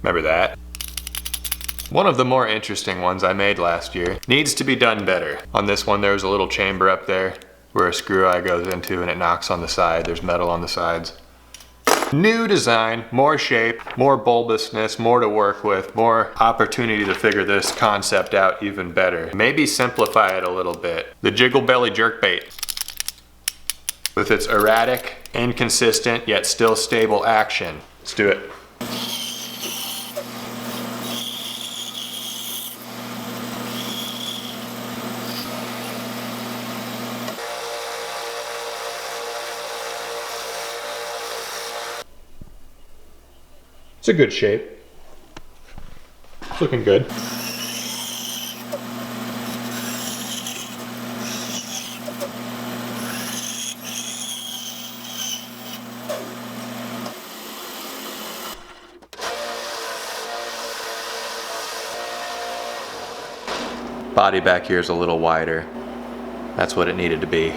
Remember that? One of the more interesting ones I made last year needs to be done better. On this one there was a little chamber up there where a screw eye goes into and it knocks on the side. There's metal on the sides. New design, more shape, more bulbousness, more to work with, more opportunity to figure this concept out even better. Maybe simplify it a little bit. The jiggle belly jerkbait. With its erratic, inconsistent, yet still stable action. Let's do it. It's a good shape. It's looking good. Body back here is a little wider. That's what it needed to be.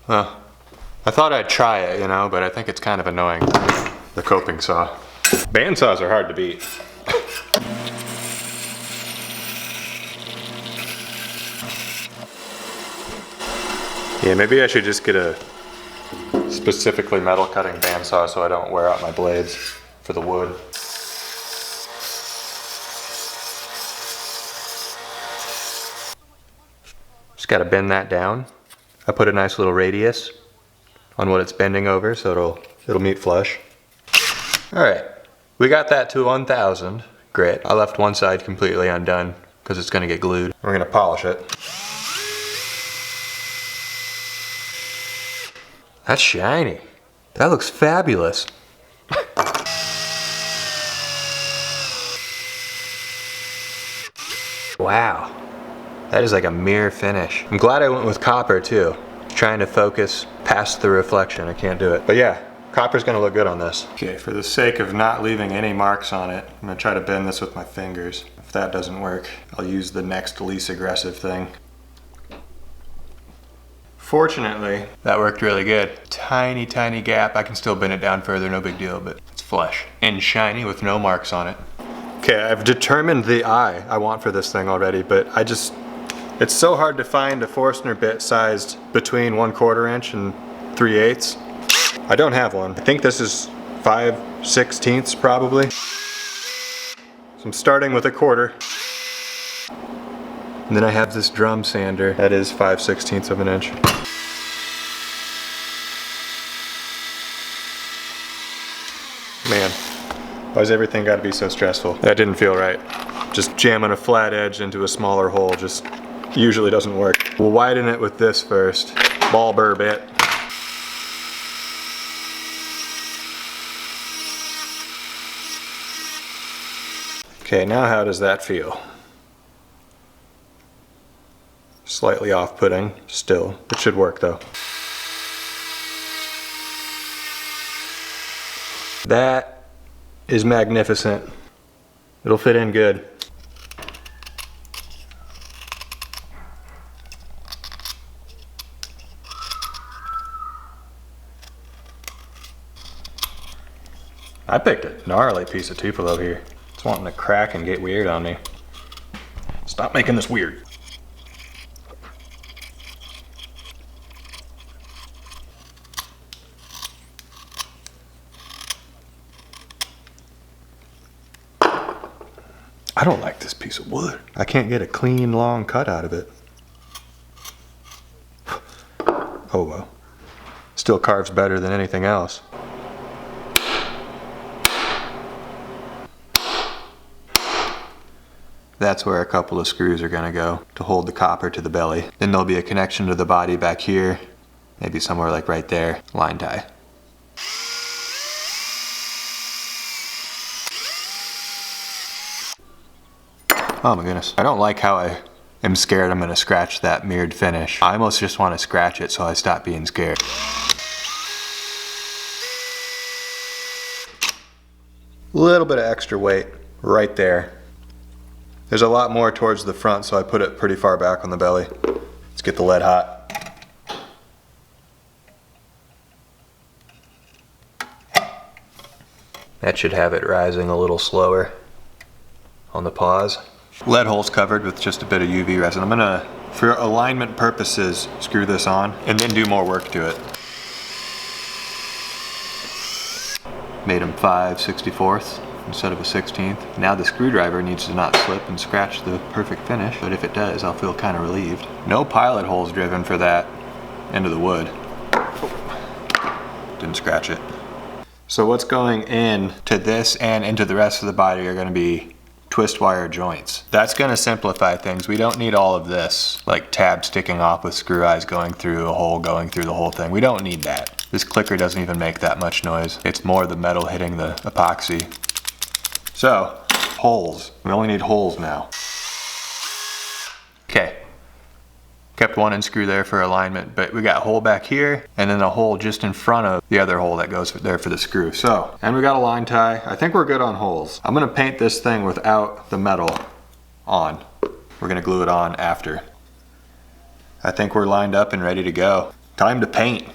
Well, I thought I'd try it, you know, but I think it's kind of annoying, the coping saw. Bandsaws are hard to beat. Yeah, maybe I should just get a specifically metal cutting bandsaw so I don't wear out my blades for the wood. Just gotta bend that down. I put a nice little radius on what it's bending over so it'll meet flush. Alright, we got that to 1000 grit. I left one side completely undone because it's gonna get glued. We're gonna polish it. That's shiny. That looks fabulous. Wow. That is like a mirror finish. I'm glad I went with copper too. Trying to focus past the reflection. I can't do it. But yeah, copper's gonna look good on this. Okay, for the sake of not leaving any marks on it, I'm gonna try to bend this with my fingers. If that doesn't work, I'll use the next least aggressive thing. Fortunately, that worked really good. Tiny, tiny gap. I can still bend it down further, no big deal, but it's flush and shiny with no marks on it. Okay, I've determined the eye I want for this thing already, but it's so hard to find a Forstner bit sized between 1/4 inch and 3/8. I don't have one. I think this is 5/16 probably. So I'm starting with 1/4. And then I have this drum sander that is 5/16 of an inch. Man, why does everything gotta be so stressful? That didn't feel right. Just jamming a flat edge into a smaller hole just usually doesn't work. We'll widen it with this first. Ball burr bit. Okay, now how does that feel? Slightly off-putting, still. It should work though. That is magnificent. It'll fit in good. I picked a gnarly piece of Tupelo here. It's wanting to crack and get weird on me. Stop making this weird. I don't like this piece of wood. I can't get a clean, long cut out of it. Oh well. Still carves better than anything else. That's where a couple of screws are gonna go to hold the copper to the belly. Then there'll be a connection to the body back here, maybe somewhere like right there, line tie. Oh my goodness. I don't like how I am scared I'm gonna scratch that mirrored finish. I almost just wanna scratch it so I stop being scared. A little bit of extra weight right there. There's a lot more towards the front, so I put it pretty far back on the belly. Let's get the lead hot. That should have it rising a little slower on the pause. Lead hole's covered with just a bit of UV resin. I'm gonna, for alignment purposes, screw this on and then do more work to it. Made them 5/64 instead of a 16th. Now the screwdriver needs to not slip and scratch the perfect finish, but if it does, I'll feel kind of relieved. No pilot holes driven for that into the wood. Didn't scratch it. So what's going in to this and into the rest of the body are going to be twist wire joints. That's going to simplify things. We don't need all of this, like tabs sticking off with screw eyes going through a hole, going through the whole thing. We don't need that. This clicker doesn't even make that much noise. It's more the metal hitting the epoxy. So, holes. We only need holes now. Okay. Kept one end screw there for alignment, but we got a hole back here and then a hole just in front of the other hole that goes there for the screw. So, and we got a line tie. I think we're good on holes. I'm gonna paint this thing without the metal on. We're gonna glue it on after. I think we're lined up and ready to go. Time to paint.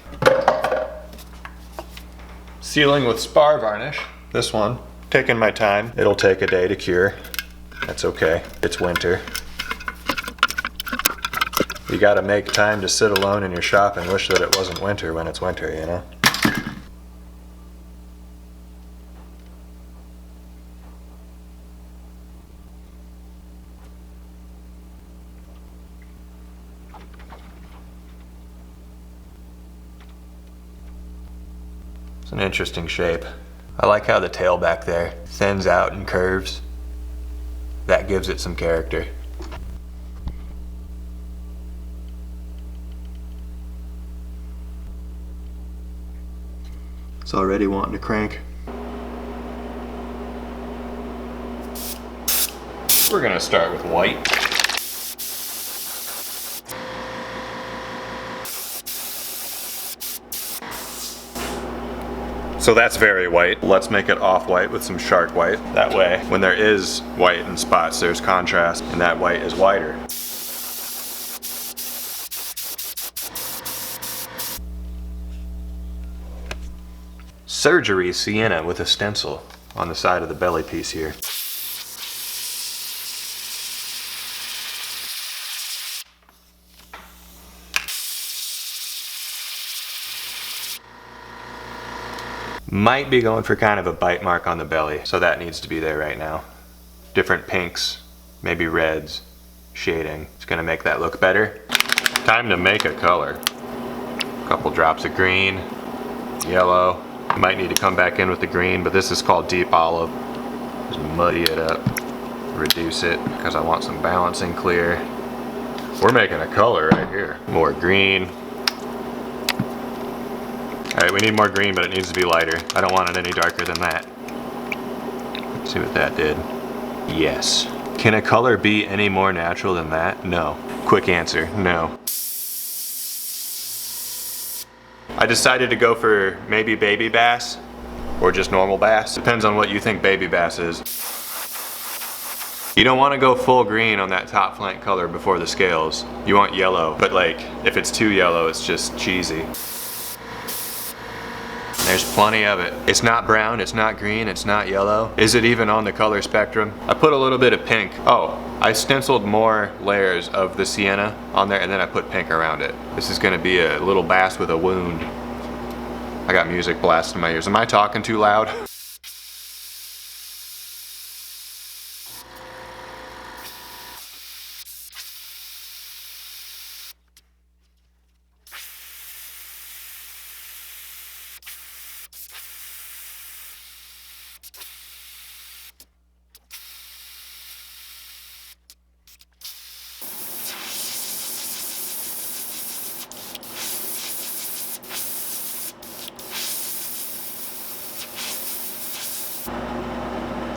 Sealing with spar varnish. This one, taking my time. It'll take a day to cure. That's okay, it's winter. You gotta make time to sit alone in your shop and wish that it wasn't winter when it's winter, you know? It's an interesting shape. I like how the tail back there thins out and curves. That gives it some character. It's already wanting to crank. We're gonna start with white. So that's very white. Let's make it off-white with some shark white. That way, when there is white in spots, there's contrast, and that white is whiter. Surgery sienna with a stencil on the side of the belly piece here. Might be going for kind of a bite mark on the belly, so that needs to be there right now. Different pinks, maybe reds, shading. It's gonna make that look better. Time to make a color. A couple drops of green, yellow. Might need to come back in with the green, but this is called deep olive. Just muddy it up, reduce it, because I want some balancing clear. We're making a color right here. More green. All right, we need more green, but it needs to be lighter. I don't want it any darker than that. Let's see what that did. Yes. Can a color be any more natural than that? No. Quick answer, no. I decided to go for maybe baby bass or just normal bass. Depends on what you think baby bass is. You don't want to go full green on that top flank color before the scales. You want yellow, but like if it's too yellow, it's just cheesy. There's plenty of it. It's not brown, it's not green, it's not yellow. Is it even on the color spectrum? I put a little bit of pink. Oh, I stenciled more layers of the sienna on there and then I put pink around it. This is gonna be a little bass with a wound. I got music blasting in my ears. Am I talking too loud?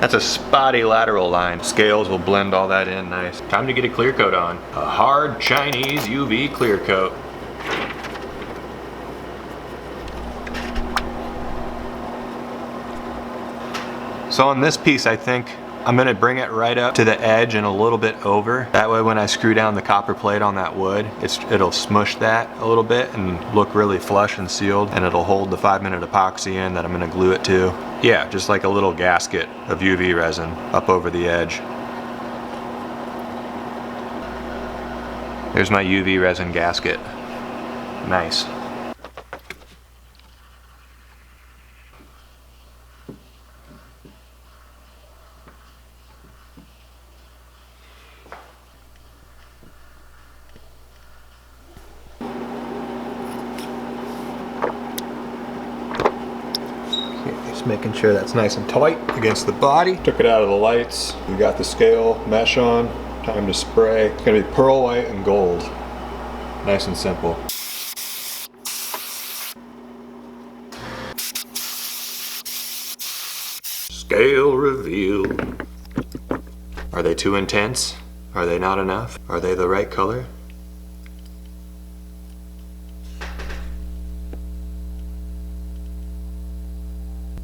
That's a spotty lateral line. Scales will blend all that in nice. Time to get a clear coat on. A hard Chinese UV clear coat. So on this piece, I think I'm gonna bring it right up to the edge and a little bit over. That way when I screw down the copper plate on that wood, it'll smush that a little bit and look really flush and sealed, and it'll hold the 5-minute epoxy in that I'm gonna glue it to. Yeah, just like a little gasket of UV resin up over the edge. There's my UV resin gasket. Nice. Just making sure that's nice and tight against the body. Took it out of the lights. We got the scale mesh on. Time to spray. It's gonna be pearl white and gold. Nice and simple. Scale reveal. Are they too intense? Are they not enough? Are they the right color?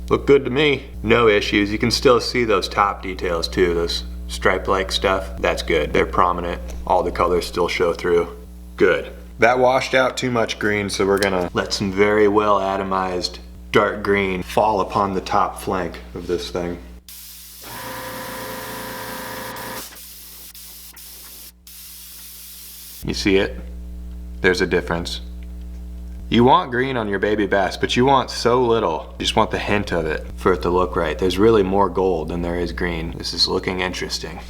Look good to me. No issues. You can still see those top details too, those stripe-like stuff. That's good. They're prominent. All the colors still show through. Good. That washed out too much green, so we're gonna let some very well atomized dark green fall upon the top flank of this thing. You see it? There's a difference. You want green on your baby bass, but you want so little. You just want the hint of it for it to look right. There's really more gold than there is green. This is looking interesting.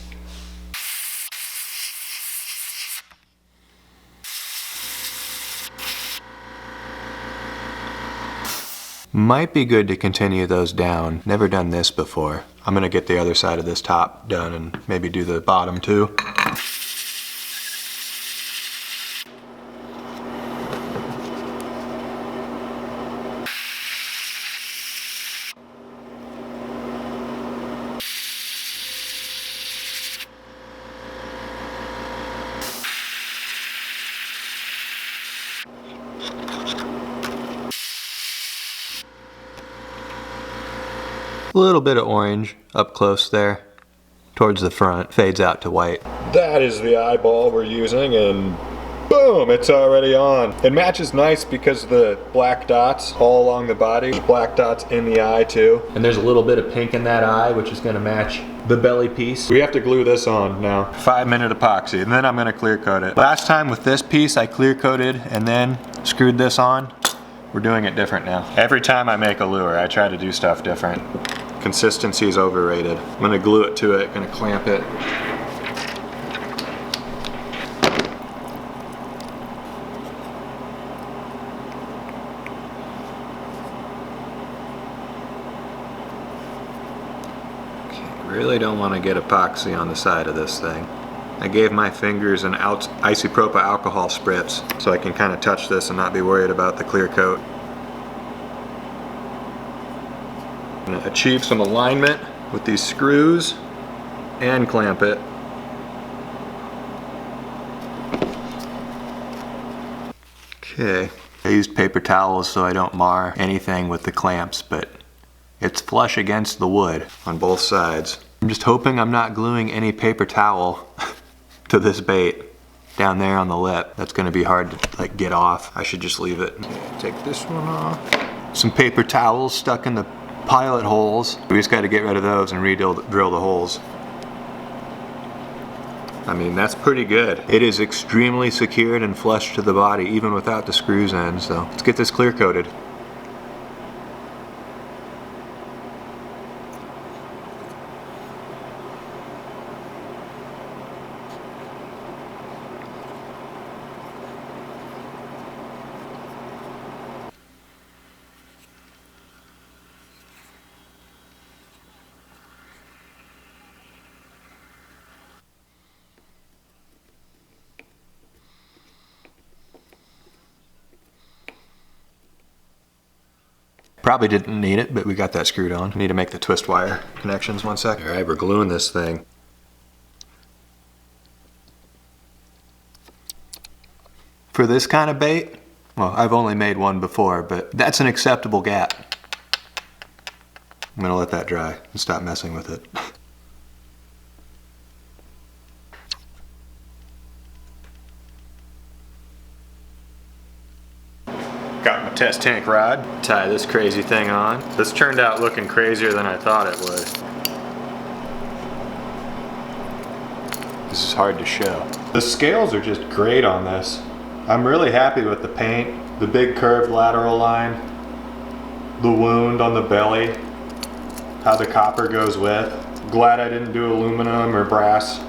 Might be good to continue those down. Never done this before. I'm gonna get the other side of this top done and maybe do the bottom too. A little bit of orange up close there, towards the front, fades out to white. That is the eyeball we're using, and boom, it's already on. It matches nice because of the black dots all along the body. There's black dots in the eye too. And there's a little bit of pink in that eye, which is gonna match the belly piece. We have to glue this on now. 5-minute epoxy, and then I'm gonna clear coat it. Last time with this piece, I clear coated and then screwed this on. We're doing it different now. Every time I make a lure, I try to do stuff different. Consistency is overrated. I'm gonna glue it to it, gonna clamp it. Okay, really don't want to get epoxy on the side of this thing. I gave my fingers an isopropyl alcohol spritz so I can kind of touch this and not be worried about the clear coat. I'm going to achieve some alignment with these screws and clamp it. Okay, I used paper towels so I don't mar anything with the clamps, but it's flush against the wood on both sides. I'm just hoping I'm not gluing any paper towel to this bait down there on the lip. That's going to be hard to like get off. I should just leave it. Take this one off. Some paper towels stuck in the pilot holes. We just got to get rid of those and drill the holes. I mean, that's pretty good. It is extremely secured and flush to the body even without the screws in, so let's get this clear coated. Probably didn't need it, but we got that screwed on. Need to make the twist wire connections 1 sec. All right, we're gluing this thing. For this kind of bait, well, I've only made one before, but that's an acceptable gap. I'm gonna let that dry and stop messing with it. Got my test tank rod. Tie this crazy thing on. This turned out looking crazier than I thought it would. This is hard to show. The scales are just great on this. I'm really happy with the paint, the big curved lateral line, the wound on the belly, how the copper goes with. Glad I didn't do aluminum or brass.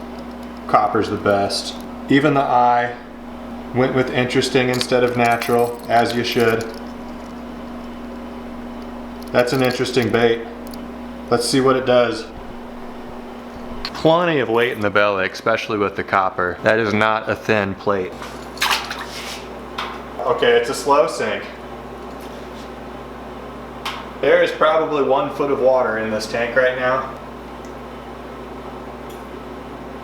Copper's the best. Even the eye went with interesting instead of natural, as you should. That's an interesting bait. Let's see what it does. Plenty of weight in the belly, especially with the copper. That is not a thin plate. Okay, it's a slow sink. There is probably 1 foot of water in this tank right now.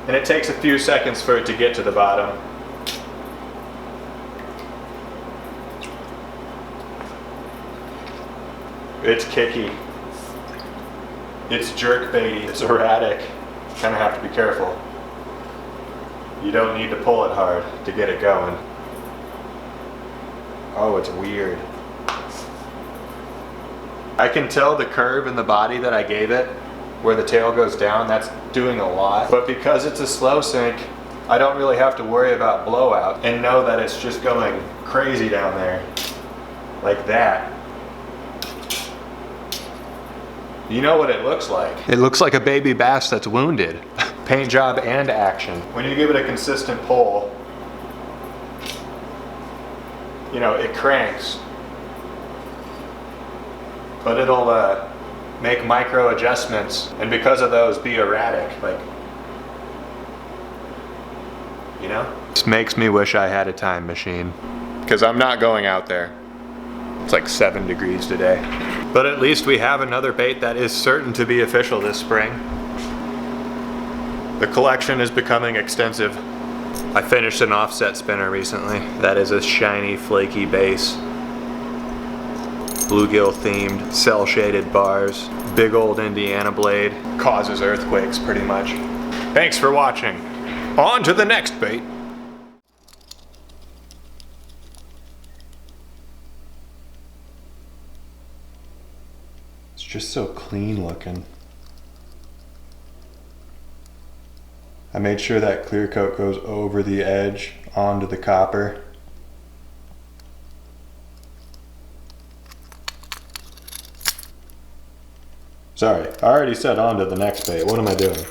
And it takes a few seconds for it to get to the bottom. It's kicky. It's jerkbaity. It's erratic. Kind of have to be careful. You don't need to pull it hard to get it going. Oh, it's weird. I can tell the curve in the body that I gave it, where the tail goes down, that's doing a lot. But because it's a slow sink, I don't really have to worry about blowout and know that it's just going crazy down there. Like that. You know what it looks like. It looks like a baby bass that's wounded. Paint job and action. When you give it a consistent pull, you know, it cranks. But it'll make micro adjustments, and because of those be erratic, like, you know? This makes me wish I had a time machine, because I'm not going out there. It's like 7 degrees today. But at least we have another bait that is certain to be official this spring. The collection is becoming extensive. I finished an offset spinner recently. That is a shiny, flaky base. Bluegill themed, cell shaded bars. Big old Indiana blade. Causes earthquakes pretty much. Thanks for watching. On to the next bait. It's just so clean looking. I made sure that clear coat goes over the edge onto the copper. Sorry, I already said on to the next bait. What am I doing?